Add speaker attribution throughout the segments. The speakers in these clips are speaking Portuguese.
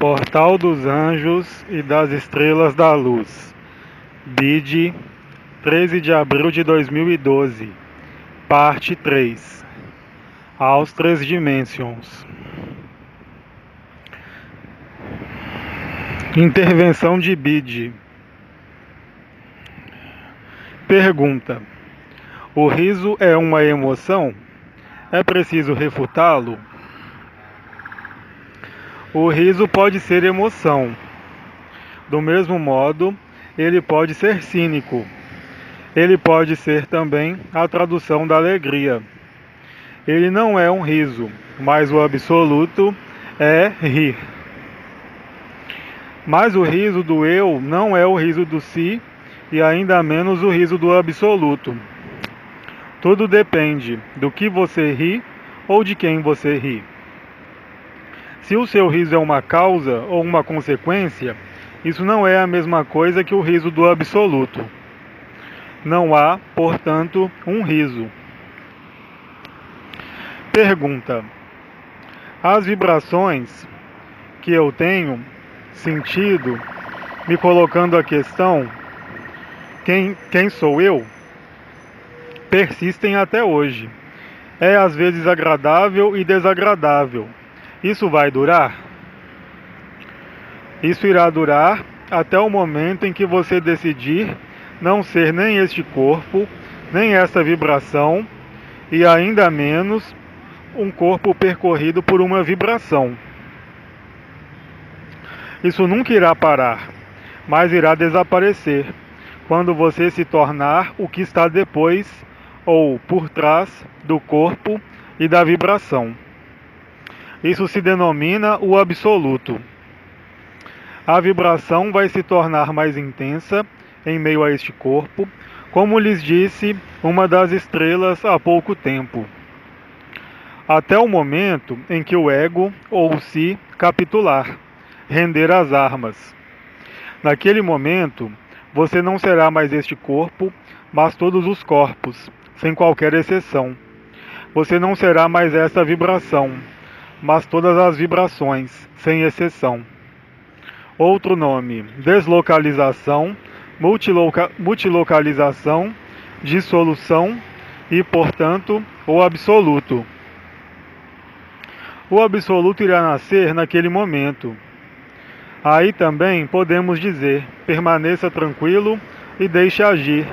Speaker 1: Portal dos Anjos e das Estrelas da Luz. Bide, 13 de abril de 2012. Parte 3. Aos Três Dimensions. Intervenção de Bide. Pergunta: o riso é uma emoção? É preciso refutá-lo? O riso pode ser emoção. Do mesmo modo, ele pode ser cínico. Ele pode ser também a tradução da alegria. Ele não é um riso, mas o absoluto é rir. Mas o riso do eu não é o riso do si e ainda menos o riso do absoluto. Tudo depende do que você ri ou de quem você ri. Se o seu riso é uma causa ou uma consequência, isso não é a mesma coisa que o riso do absoluto. Não há, portanto, um riso. Pergunta: as vibrações que eu tenho sentido, me colocando a questão, quem sou eu? Persistem até hoje. É às vezes agradável e desagradável. Isso vai durar? Isso irá durar até o momento em que você decidir não ser nem este corpo, nem essa vibração, e ainda menos um corpo percorrido por uma vibração. Isso nunca irá parar, mas irá desaparecer quando você se tornar o que está depois ou por trás do corpo e da vibração. Isso se denomina o absoluto. A vibração vai se tornar mais intensa em meio a este corpo, como lhes disse uma das estrelas há pouco tempo, até o momento em que o ego ou o si capitular, render as armas. Naquele momento, você não será mais este corpo, mas todos os corpos, sem qualquer exceção. Você não será mais essa vibração, mas todas as vibrações, sem exceção. Outro nome: deslocalização, multilocalização, dissolução e, portanto, o absoluto. O absoluto irá nascer naquele momento. Aí também podemos dizer: permaneça tranquilo e deixe agir.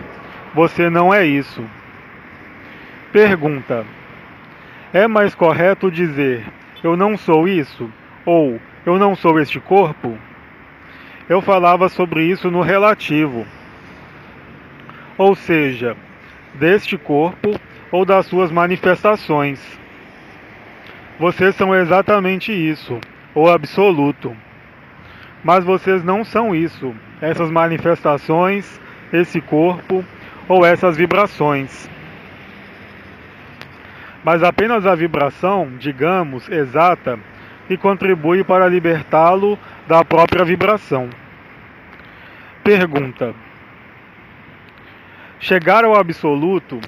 Speaker 1: Você não é isso. Pergunta: é mais correto dizer eu não sou isso? Ou eu não sou este corpo? Eu falava sobre isso no relativo. Ou seja, deste corpo ou das suas manifestações. Vocês são exatamente isso, o absoluto. Mas vocês não são isso, essas manifestações, esse corpo ou essas vibrações. Mas apenas a vibração, digamos, exata, que contribui para libertá-lo da própria vibração. Pergunta: chegar ao absoluto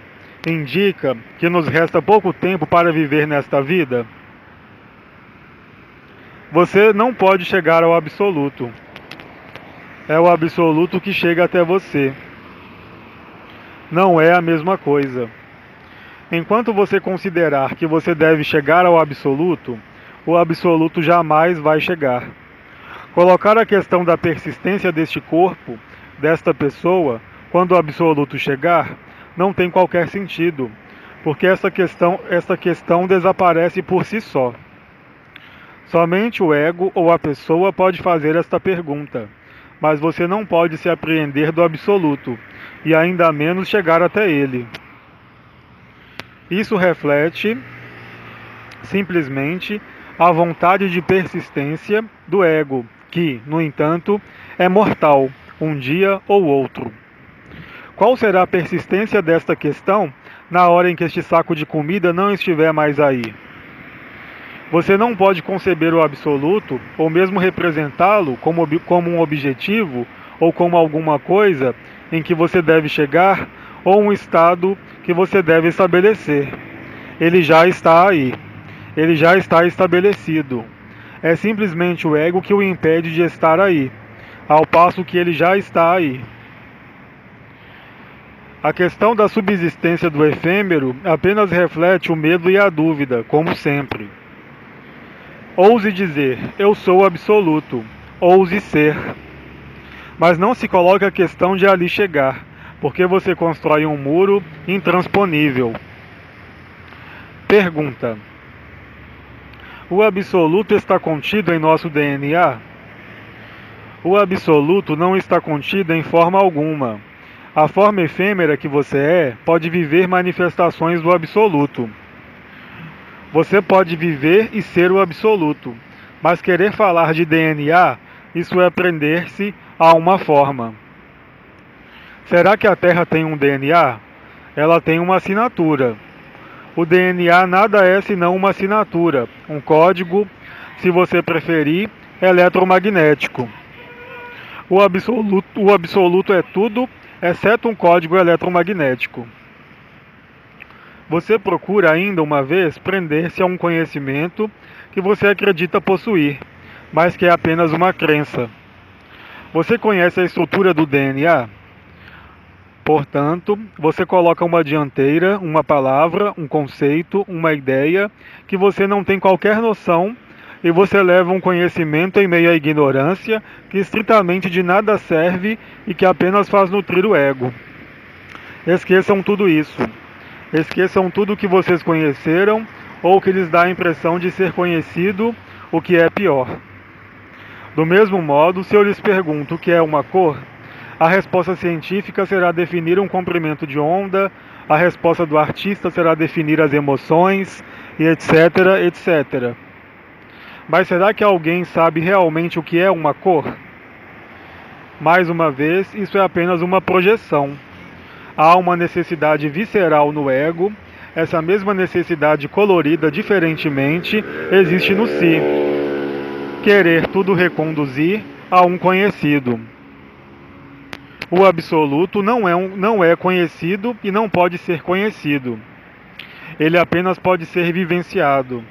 Speaker 1: indica que nos resta pouco tempo para viver nesta vida? Você não pode chegar ao absoluto. É o absoluto que chega até você. Não é a mesma coisa. Enquanto você considerar que você deve chegar ao absoluto, o absoluto jamais vai chegar. Colocar a questão da persistência deste corpo, desta pessoa, quando o absoluto chegar, não tem qualquer sentido, porque essa questão desaparece por si só. Somente o ego ou a pessoa pode fazer esta pergunta, mas você não pode se apreender do absoluto, e ainda menos chegar até ele. Isso reflete, simplesmente, a vontade de persistência do ego, que, no entanto, é mortal, um dia ou outro. Qual será a persistência desta questão na hora em que este saco de comida não estiver mais aí? Você não pode conceber o absoluto, ou mesmo representá-lo como um objetivo, ou como alguma coisa em que você deve chegar, ou um estado que você deve estabelecer. Ele já está aí. Ele já está estabelecido. É simplesmente o ego que o impede de estar aí, ao passo que ele já está aí. A questão da subsistência do efêmero apenas reflete o medo e a dúvida, como sempre. Ouse dizer, eu sou o absoluto. Ouse ser. Mas não se coloque a questão de ali chegar, porque você constrói um muro intransponível. Pergunta: o absoluto está contido em nosso DNA? O absoluto não está contido em forma alguma. A forma efêmera que você é pode viver manifestações do absoluto. Você pode viver e ser o absoluto, mas querer falar de DNA, isso é prender-se a uma forma. Será que a Terra tem um DNA? Ela tem uma assinatura. O DNA nada é senão uma assinatura, um código, se você preferir, eletromagnético. O absoluto é tudo, exceto um código eletromagnético. Você procura ainda uma vez prender-se a um conhecimento que você acredita possuir, mas que é apenas uma crença. Você conhece a estrutura do DNA? Portanto, você coloca uma dianteira, uma palavra, um conceito, uma ideia que você não tem qualquer noção e você leva um conhecimento em meio à ignorância que estritamente de nada serve e que apenas faz nutrir o ego. Esqueçam tudo isso. Esqueçam tudo o que vocês conheceram ou que lhes dá a impressão de ser conhecido, o que é pior. Do mesmo modo, se eu lhes pergunto o que é uma cor, a resposta científica será definir um comprimento de onda, a resposta do artista será definir as emoções, e etc, etc. Mas será que alguém sabe realmente o que é uma cor? Mais uma vez, isso é apenas uma projeção. Há uma necessidade visceral no ego, essa mesma necessidade colorida diferentemente existe no si. Querer tudo reconduzir a um conhecido. O absoluto não é conhecido e não pode ser conhecido. Ele apenas pode ser vivenciado.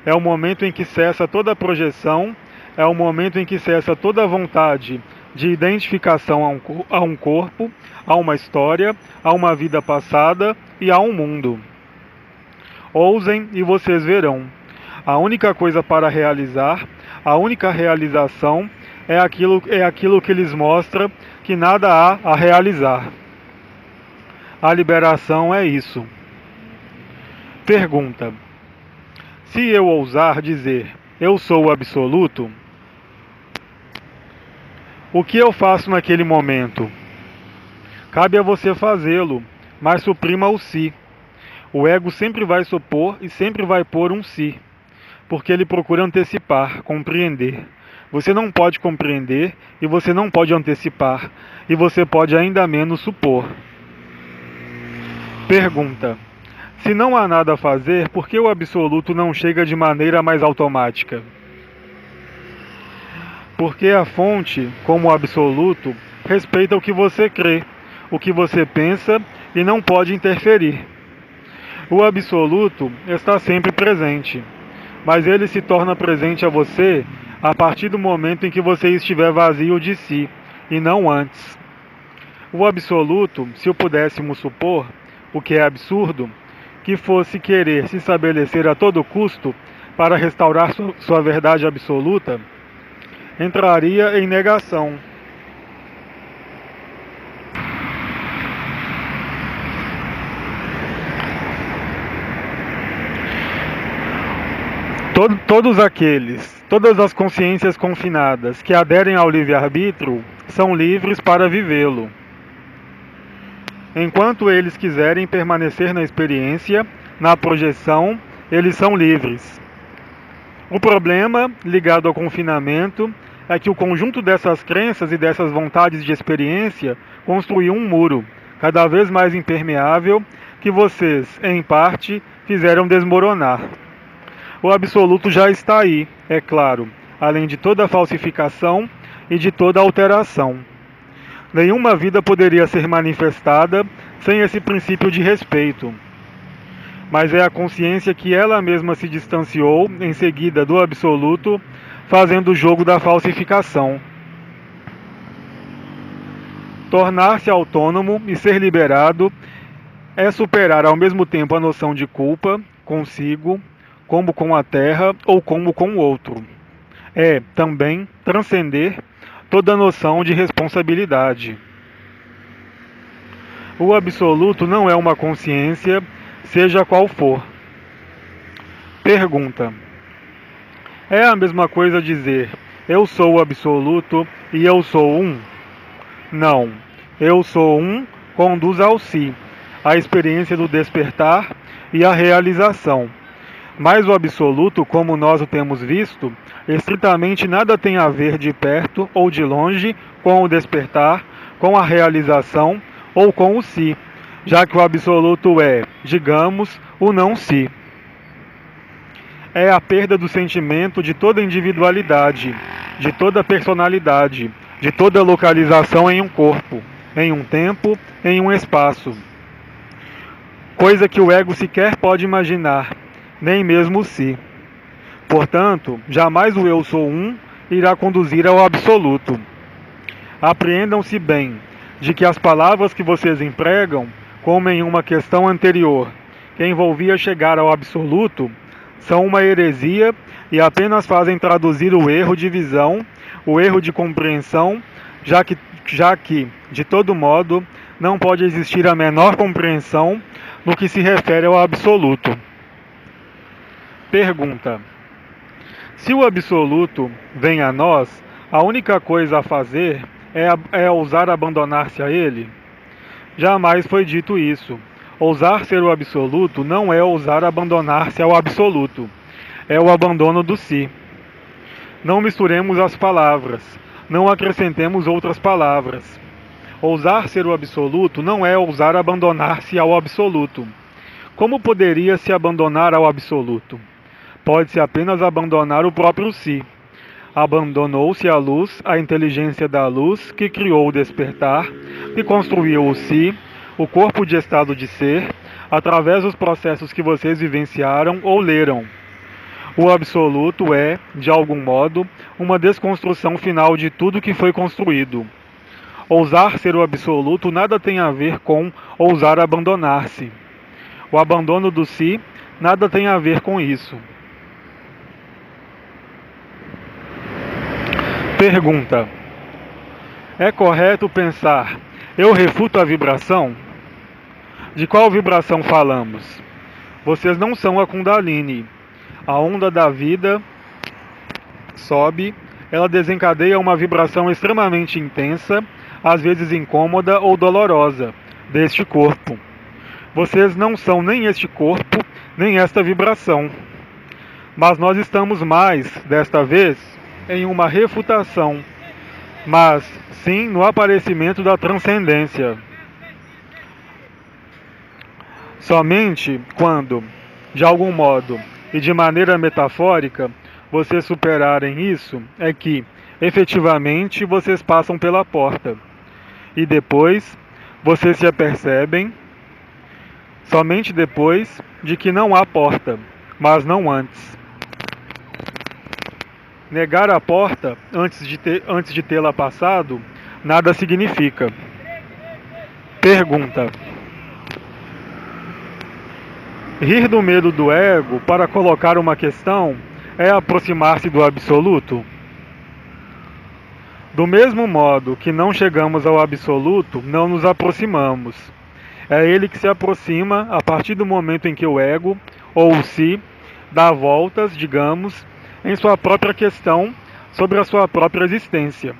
Speaker 1: É o momento em que cessa toda projeção, é o momento em que cessa toda vontade de identificação a um corpo, a uma história, a uma vida passada e a um mundo. Ousem e vocês verão. A única coisa para realizar, a única realização é aquilo que lhes mostra que nada há a realizar. A liberação é isso. Pergunta: se eu ousar dizer eu sou o absoluto, o que eu faço naquele momento? Cabe a você fazê-lo, mas suprima o si. O ego sempre vai supor e sempre vai pôr um si, porque ele procura antecipar, compreender. Você não pode compreender e você não pode antecipar, e você pode ainda menos supor. Pergunta: se não há nada a fazer, por que o absoluto não chega de maneira mais automática? Porque a fonte, como o absoluto, respeita o que você crê, o que você pensa e não pode interferir. O absoluto está sempre presente, mas ele se torna presente a você a partir do momento em que você estiver vazio de si, e não antes. O absoluto, se o pudéssemos supor, o que é absurdo, que fosse querer se estabelecer a todo custo para restaurar sua verdade absoluta, entraria em negação. Todas as consciências confinadas que aderem ao livre-arbítrio são livres para vivê-lo. Enquanto eles quiserem permanecer na experiência, na projeção, eles são livres. O problema, ligado ao confinamento, é que o conjunto dessas crenças e dessas vontades de experiência construiu um muro, cada vez mais impermeável, que vocês, em parte, fizeram desmoronar. O absoluto já está aí, é claro, além de toda falsificação e de toda alteração. Nenhuma vida poderia ser manifestada sem esse princípio de respeito. mas é a consciência que ela mesma se distanciou em seguida do absoluto, fazendo o jogo da falsificação. Tornar-se autônomo e ser liberado é superar ao mesmo tempo a noção de culpa consigo, como com a terra ou como com o outro. É também transcender toda noção de responsabilidade. O absoluto não é uma consciência, seja qual for. Pergunta: é a mesma coisa dizer eu sou o absoluto e eu sou um? Não. Eu sou um conduz ao si, a experiência do despertar e a realização. Mas o absoluto, como nós o temos visto, estritamente nada tem a ver de perto ou de longe com o despertar, com a realização ou com o si, já que o absoluto é, digamos, o não si. É a perda do sentimento de toda individualidade, de toda personalidade, de toda localização em um corpo, em um tempo, em um espaço. Coisa que o ego sequer pode imaginar, nem mesmo o si. Portanto, jamais o eu sou um irá conduzir ao absoluto. Apreendam-se bem de que as palavras que vocês empregam, como em uma questão anterior, que envolvia chegar ao absoluto, são uma heresia e apenas fazem traduzir o erro de visão, o erro de compreensão, já que, de todo modo, não pode existir a menor compreensão no que se refere ao absoluto. Pergunta: se o absoluto vem a nós, a única coisa a fazer é ousar abandonar-se a ele? Jamais foi dito isso. Ousar ser o absoluto não é ousar abandonar-se ao absoluto. É o abandono do si. Não misturemos as palavras. Não acrescentemos outras palavras. Ousar ser o absoluto não é ousar abandonar-se ao absoluto. Como poderia se abandonar ao absoluto? Pode-se apenas abandonar o próprio si. Abandonou-se a luz, a inteligência da luz, que criou o despertar, que construiu o si, o corpo de estado de ser, através dos processos que vocês vivenciaram ou leram. O absoluto é, de algum modo, uma desconstrução final de tudo que foi construído. Ousar ser o absoluto nada tem a ver com ousar abandonar-se. O abandono do si nada tem a ver com isso. Pergunta: é correto pensar, eu refuto a vibração? De qual vibração falamos? Vocês não são a Kundalini. A onda da vida sobe, ela desencadeia uma vibração extremamente intensa, às vezes incômoda ou dolorosa, deste corpo. Vocês não são nem este corpo, nem esta vibração. Mas nós estamos mais, desta vez, em uma refutação, mas sim no aparecimento da transcendência. Somente quando, de algum modo e de maneira metafórica, vocês superarem isso, é que, efetivamente, vocês passam pela porta. E depois, vocês se apercebem, somente depois, de que não há porta, mas não antes. Negar a porta antes de tê-la passado, nada significa. Pergunta: rir do medo do ego para colocar uma questão é aproximar-se do absoluto? Do mesmo modo que não chegamos ao absoluto, não nos aproximamos. É ele que se aproxima a partir do momento em que o ego, ou o si, dá voltas, digamos, em sua própria questão sobre a sua própria existência.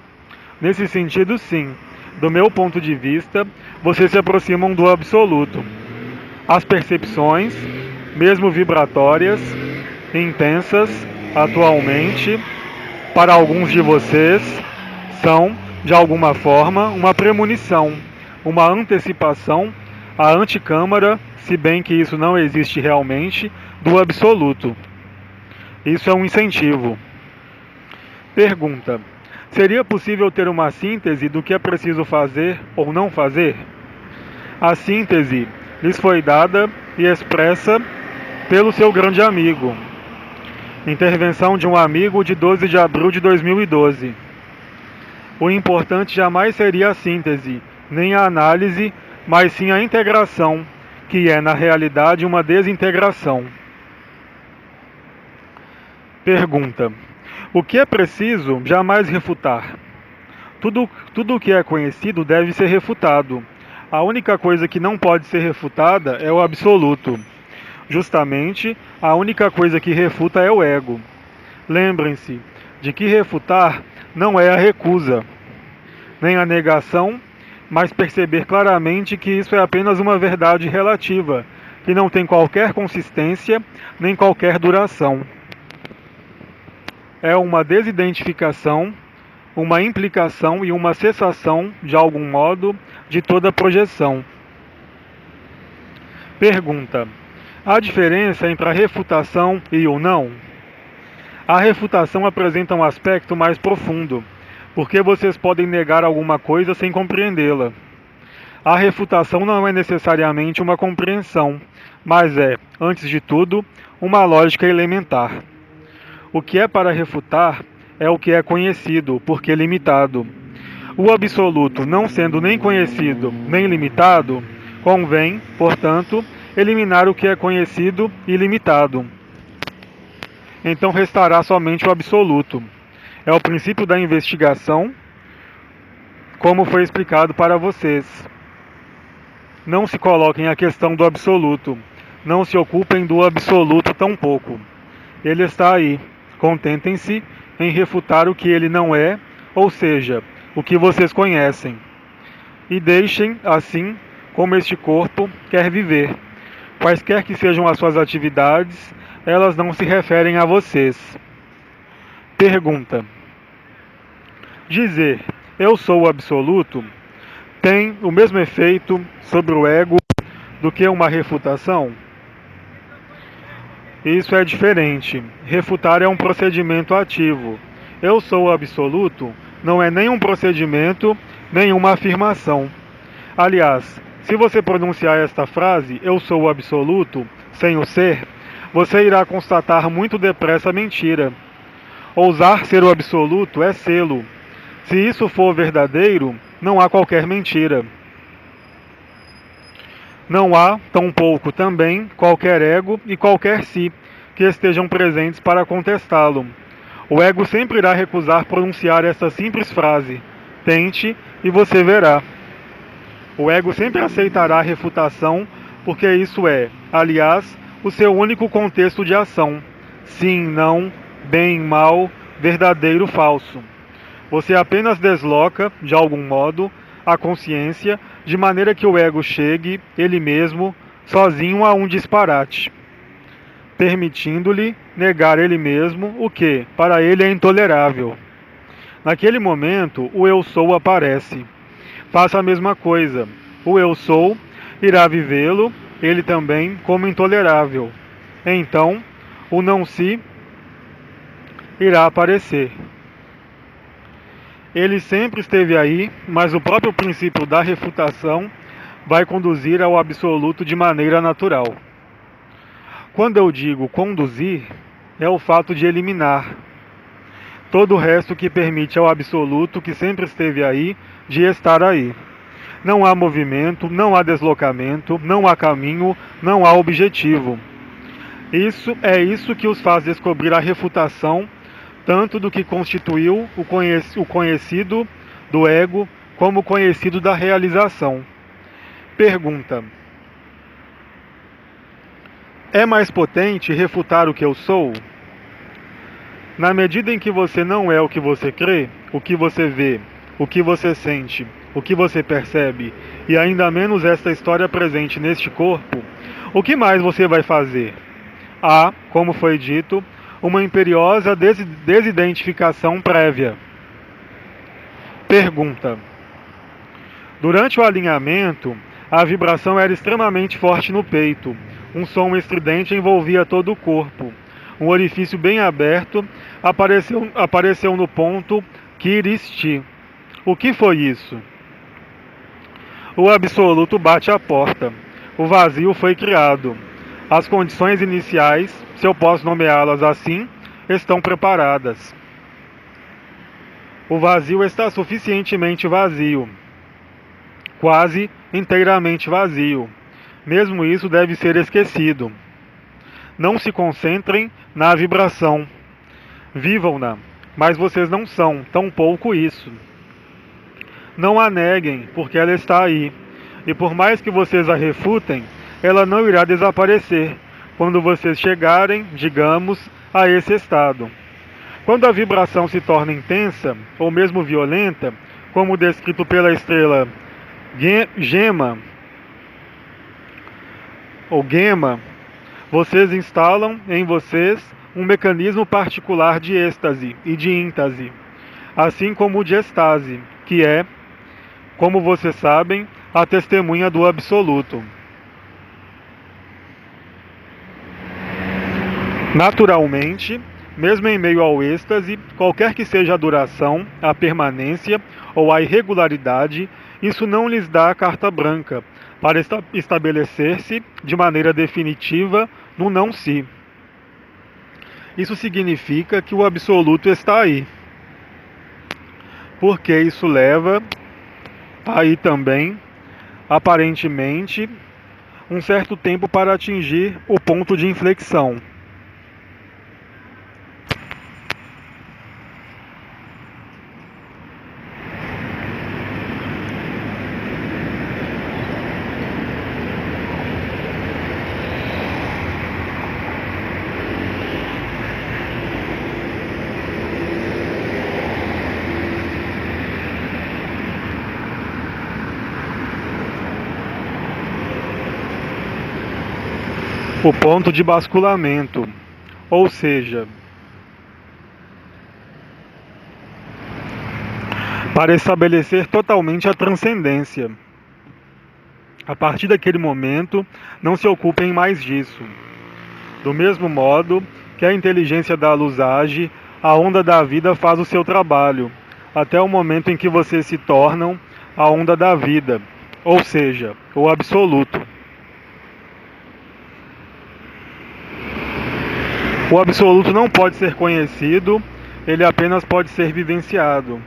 Speaker 1: Nesse sentido, sim, do meu ponto de vista, vocês se aproximam do absoluto. As percepções, mesmo vibratórias, intensas, atualmente, para alguns de vocês, são, de alguma forma, uma premonição, uma antecipação, a antecâmara, se bem que isso não existe realmente, do absoluto. Isso é um incentivo. Pergunta: seria possível ter uma síntese do que é preciso fazer ou não fazer? A síntese lhes foi dada e expressa pelo seu grande amigo. Intervenção de um amigo de 12 de abril de 2012. O importante jamais seria a síntese, nem a análise, mas sim a integração, que é, na realidade, uma desintegração. Pergunta: o que é preciso jamais refutar? Tudo o que é conhecido deve ser refutado. A única coisa que não pode ser refutada é o absoluto. Justamente, a única coisa que refuta é o ego. Lembrem-se de que refutar não é a recusa, nem a negação, mas perceber claramente que isso é apenas uma verdade relativa, que não tem qualquer consistência nem qualquer duração. É uma desidentificação, uma implicação e uma cessação, de algum modo, de toda projeção. Pergunta: há diferença entre a refutação e o não? A refutação apresenta um aspecto mais profundo, porque vocês podem negar alguma coisa sem compreendê-la. A refutação não é necessariamente uma compreensão, mas é, antes de tudo, uma lógica elementar. O que é para refutar é o que é conhecido, porque limitado. O absoluto, não sendo nem conhecido nem limitado, convém, portanto, eliminar o que é conhecido e limitado. Então restará somente o absoluto. É o princípio da investigação, como foi explicado para vocês. Não se coloquem a questão do absoluto. Não se ocupem do absoluto tampouco. Ele está aí. Contentem-se em refutar o que ele não é, ou seja, o que vocês conhecem. E deixem, assim, como este corpo quer viver. Quaisquer que sejam as suas atividades, elas não se referem a vocês. Pergunta: dizer eu sou o absoluto tem o mesmo efeito sobre o ego do que uma refutação? Isso é diferente. Refutar é um procedimento ativo. Eu sou o absoluto não é nem um procedimento, nem uma afirmação. Aliás, se você pronunciar esta frase, eu sou o absoluto, sem o ser, você irá constatar muito depressa a mentira. Ousar ser o absoluto é sê-lo. Se isso for verdadeiro, não há qualquer mentira. Não há, tampouco também, qualquer ego e qualquer si que estejam presentes para contestá-lo. O ego sempre irá recusar pronunciar essa simples frase. Tente e você verá. O ego sempre aceitará a refutação, porque isso é, aliás, o seu único contexto de ação. Sim, não, bem, mal, verdadeiro, falso. Você apenas desloca, de algum modo, a consciência, de maneira que o ego chegue, ele mesmo, sozinho a um disparate, permitindo-lhe negar ele mesmo o que, para ele, é intolerável. Naquele momento, o eu sou aparece. Faça a mesma coisa. O eu sou irá vivê-lo, ele também, como intolerável. Então, o não si irá aparecer. Ele sempre esteve aí, mas o próprio princípio da refutação vai conduzir ao absoluto de maneira natural. Quando eu digo conduzir, é o fato de eliminar todo o resto que permite ao absoluto que sempre esteve aí, de estar aí. Não há movimento, não há deslocamento, não há caminho, não há objetivo. Isso que os faz descobrir a refutação, tanto do que constituiu o conhecido do ego, como o conhecido da realização. Pergunta: é mais potente refutar o que eu sou? Na medida em que você não é o que você crê, o que você vê, o que você sente, o que você percebe, e ainda menos esta história presente neste corpo, o que mais você vai fazer? Há, como foi dito, uma imperiosa desidentificação prévia. Pergunta: durante o alinhamento, a vibração era extremamente forte no peito. Um som estridente envolvia todo o corpo. Um orifício bem aberto apareceu no ponto Kiristi. O que foi isso? O absoluto bate à porta. O vazio foi criado. As condições iniciais, se eu posso nomeá-las assim, estão preparadas. O vazio está suficientemente vazio, quase inteiramente vazio. Mesmo isso deve ser esquecido. Não se concentrem na vibração. Vivam-na, mas vocês não são, tampouco isso. Não a neguem, porque ela está aí. E por mais que vocês a refutem, ela não irá desaparecer quando vocês chegarem, digamos, a esse estado. Quando a vibração se torna intensa, ou mesmo violenta, como descrito pela estrela Gema, ou Gema, vocês instalam em vocês um mecanismo particular de êxtase e de íntase, assim como o de estase, que é, como vocês sabem, a testemunha do absoluto. Naturalmente, mesmo em meio ao êxtase, qualquer que seja a duração, a permanência ou a irregularidade, isso não lhes dá a carta branca para estabelecer-se de maneira definitiva no não-si. Isso significa que o absoluto está aí, porque isso leva aí também, aparentemente, um certo tempo para atingir o ponto de inflexão. O ponto de basculamento, ou seja, para estabelecer totalmente a transcendência. A partir daquele momento, não se ocupem mais disso. Do mesmo modo que a inteligência da luz age, a onda da vida faz o seu trabalho, até o momento em que vocês se tornam a onda da vida, ou seja, o absoluto. O absoluto não pode ser conhecido, ele apenas pode ser vivenciado.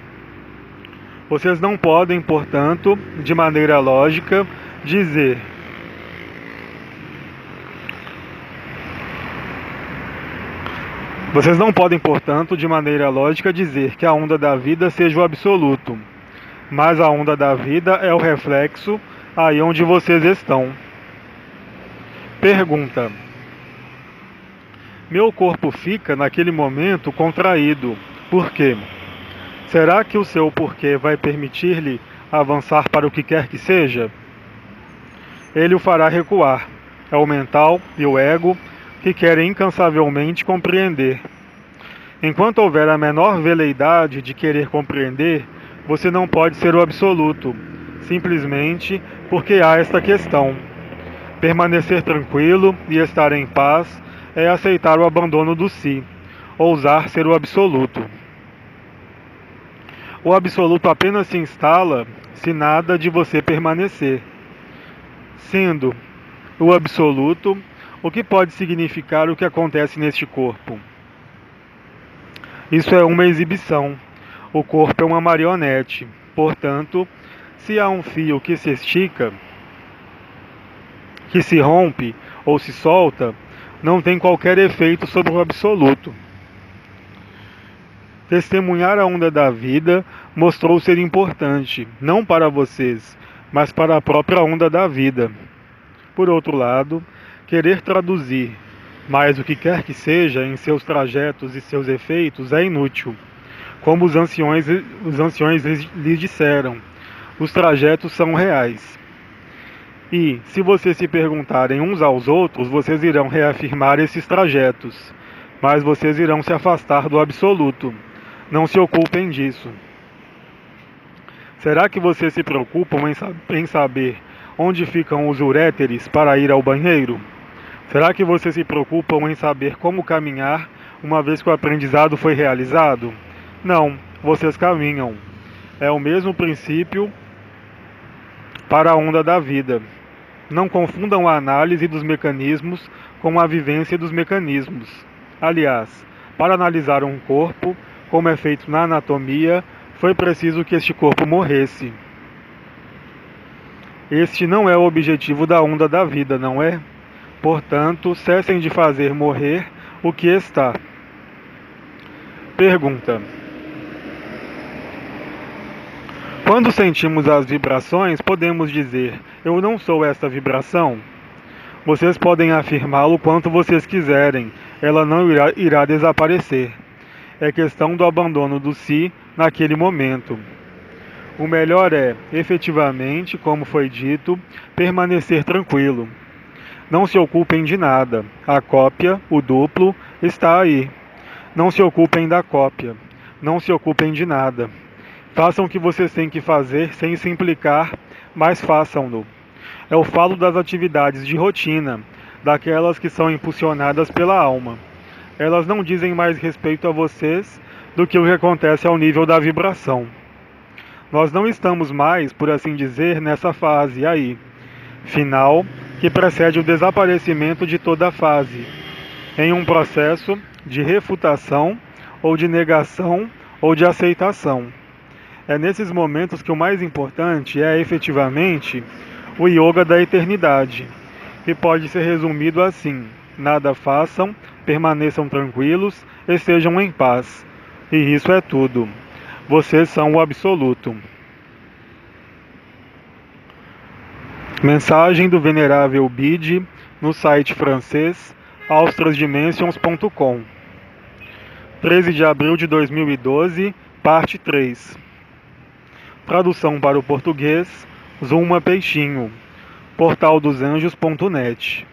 Speaker 1: Vocês não podem, portanto, de maneira lógica, dizer: vocês não podem, portanto, de maneira lógica, dizer que a onda da vida seja o absoluto, mas a onda da vida é o reflexo aí onde vocês estão. Pergunta: meu corpo fica, naquele momento, contraído. Por quê? Será que o seu porquê vai permitir-lhe avançar para o que quer que seja? Ele o fará recuar. É o mental e o ego que querem incansavelmente compreender. Enquanto houver a menor veleidade de querer compreender, você não pode ser o absoluto, simplesmente porque há esta questão. Permanecer tranquilo e estar em paz é aceitar o abandono do si, ousar ser o absoluto. O absoluto apenas se instala se nada de você permanecer. Sendo o absoluto, o que pode significar o que acontece neste corpo? Isso é uma exibição. O corpo é uma marionete. Portanto, se há um fio que se estica, que se rompe ou se solta, não tem qualquer efeito sobre o absoluto. Testemunhar a onda da vida mostrou ser importante, não para vocês, mas para a própria onda da vida. Por outro lado, querer traduzir mais o que quer que seja em seus trajetos e seus efeitos é inútil. Como os anciões lhes disseram, os trajetos são reais. E, se vocês se perguntarem uns aos outros, vocês irão reafirmar esses trajetos, mas vocês irão se afastar do absoluto. Não se ocupem disso. Será que vocês se preocupam em saber onde ficam os uréteres para ir ao banheiro? Será que vocês se preocupam em saber como caminhar uma vez que o aprendizado foi realizado? Não, vocês caminham. É o mesmo princípio para a onda da vida. Não confundam a análise dos mecanismos com a vivência dos mecanismos. Aliás, para analisar um corpo, como é feito na anatomia, foi preciso que este corpo morresse. Este não é o objetivo da onda da vida, não é? Portanto, cessem de fazer morrer o que está. Pergunta: quando sentimos as vibrações, podemos dizer: eu não sou esta vibração? Vocês podem afirmá-lo quanto vocês quiserem, ela não irá desaparecer. É questão do abandono do si naquele momento. O melhor é, efetivamente, como foi dito, permanecer tranquilo. Não se ocupem de nada. A cópia, o duplo, está aí. Não se ocupem da cópia. Não se ocupem de nada. Façam o que vocês têm que fazer sem se implicar, mas façam-no. Eu falo das atividades de rotina, daquelas que são impulsionadas pela alma. Elas não dizem mais respeito a vocês do que o que acontece ao nível da vibração. Nós não estamos mais, por assim dizer, nessa fase aí, final, que precede o desaparecimento de toda a fase, em um processo de refutação, ou de negação, ou de aceitação. É nesses momentos que o mais importante é, efetivamente, o yoga da eternidade, que pode ser resumido assim: nada façam, permaneçam tranquilos, estejam em paz. E isso é tudo. Vocês são o absoluto. Mensagem do Venerável Bide no site francês austrasdimensions.com. 13 de abril de 2012, parte 3. Tradução para o português, Zuma Peixinho, portaldosanjos.net.